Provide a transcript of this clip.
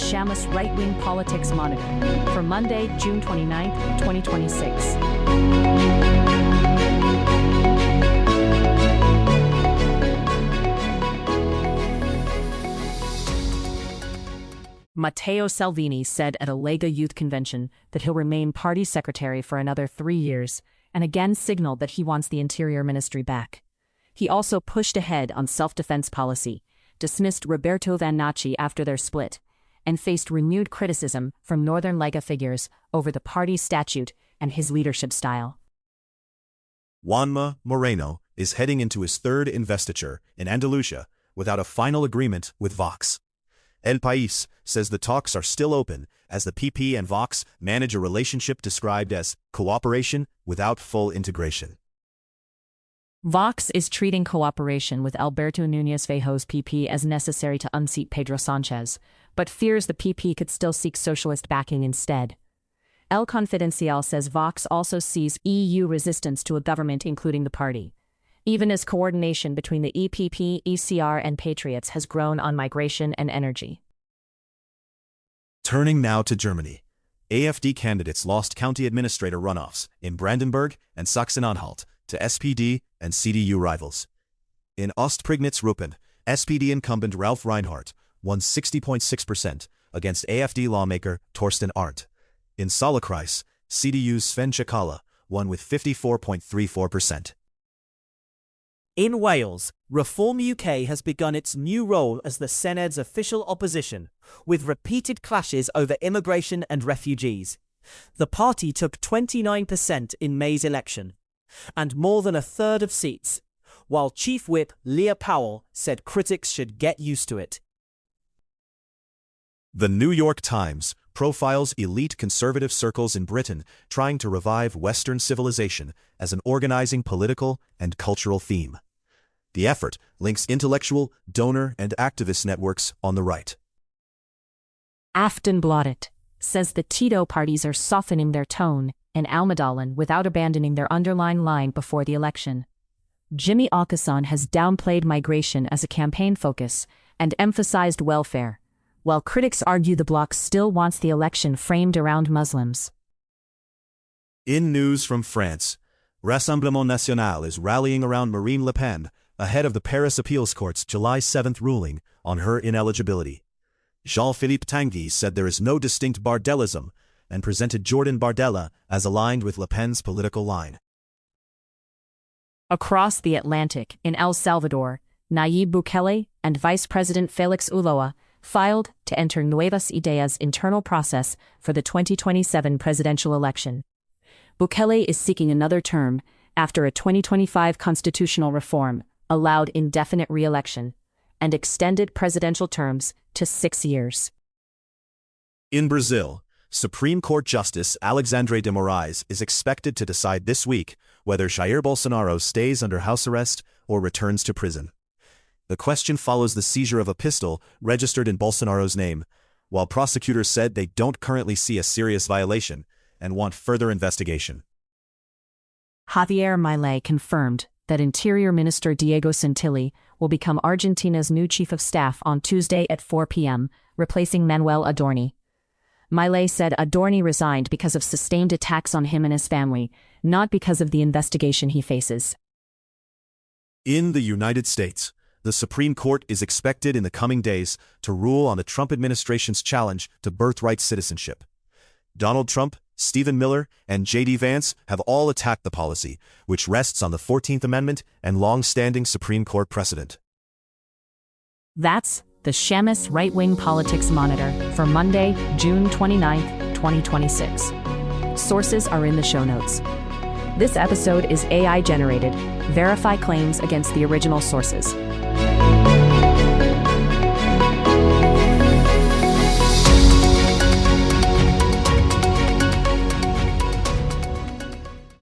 Shammas Right-Wing Politics Monitor for Monday, June 29, 2026. Matteo Salvini said at a Lega Youth Convention that he'll remain party secretary for another 3 years, and again signaled that he wants the Interior Ministry back. He also pushed ahead on self-defense policy, dismissed Roberto Vannacci after their split, and faced renewed criticism from Northern Lega figures over the party's statute and his leadership style. Juanma Moreno is heading into his third investiture in Andalusia without a final agreement with Vox. El País says the talks are still open as the PP and Vox manage a relationship described as cooperation without full integration. Vox is treating cooperation with Alberto Núñez Feijóo's PP as necessary to unseat Pedro Sánchez, but fears the PP could still seek socialist backing instead. El Confidencial says Vox also sees EU resistance to a government including the party, even as coordination between the EPP, ECR and Patriots has grown on migration and energy. Turning now to Germany. AfD candidates lost county administrator runoffs in Brandenburg and Sachsen-Anhalt to SPD and CDU rivals. In Ostprignitz-Ruppin, SPD incumbent Ralph Reinhardt won 60.6% against AfD lawmaker Torsten Arndt. In Saalekreis, CDU's Sven Chakala won with 54.34%. In Wales, Reform UK has begun its new role as the Sened's official opposition, with repeated clashes over immigration and refugees. The party took 29% in May's election, and more than a third of seats, while Chief Whip Leah Powell said critics should get used to it. The New York Times profiles elite conservative circles in Britain trying to revive Western civilization as an organizing political and cultural theme. The effort links intellectual, donor, and activist networks on the right. Aftonbladet says the Tito parties are softening their tone in Almedalen without abandoning their underlying line before the election. Jimmy Åkesson has downplayed migration as a campaign focus and emphasized welfare, while critics argue the bloc still wants the election framed around Muslims. In news from France, Rassemblement National is rallying around Marine Le Pen ahead of the Paris Appeals Court's July 7th ruling on her ineligibility. Jean-Philippe Tanguy said there is no distinct Bardelism and presented Jordan Bardella as aligned with Le Pen's political line. Across the Atlantic, in El Salvador, Nayib Bukele and Vice President Felix Ulloa filed to enter Nuevas Ideas' internal process for the 2027 presidential election. Bukele is seeking another term after a 2025 constitutional reform allowed indefinite re-election and extended presidential terms to 6 years. In Brazil, Supreme Court Justice Alexandre de Moraes is expected to decide this week whether Jair Bolsonaro stays under house arrest or returns to prison. The question follows the seizure of a pistol registered in Bolsonaro's name, while prosecutors said they don't currently see a serious violation and want further investigation. Javier Milei confirmed that Interior Minister Diego Santilli will become Argentina's new chief of staff on Tuesday at 4 p.m., replacing Manuel Adorni. Milei said Adorni resigned because of sustained attacks on him and his family, not because of the investigation he faces. In the United States, the Supreme Court is expected in the coming days to rule on the Trump administration's challenge to birthright citizenship. Donald Trump, Stephen Miller, and J.D. Vance have all attacked the policy, which rests on the 14th Amendment and long-standing Supreme Court precedent. That's the Shammas Right-Wing Politics Monitor for Monday, June 29, 2026. Sources are in the show notes. This episode is AI-generated. Verify claims against the original sources.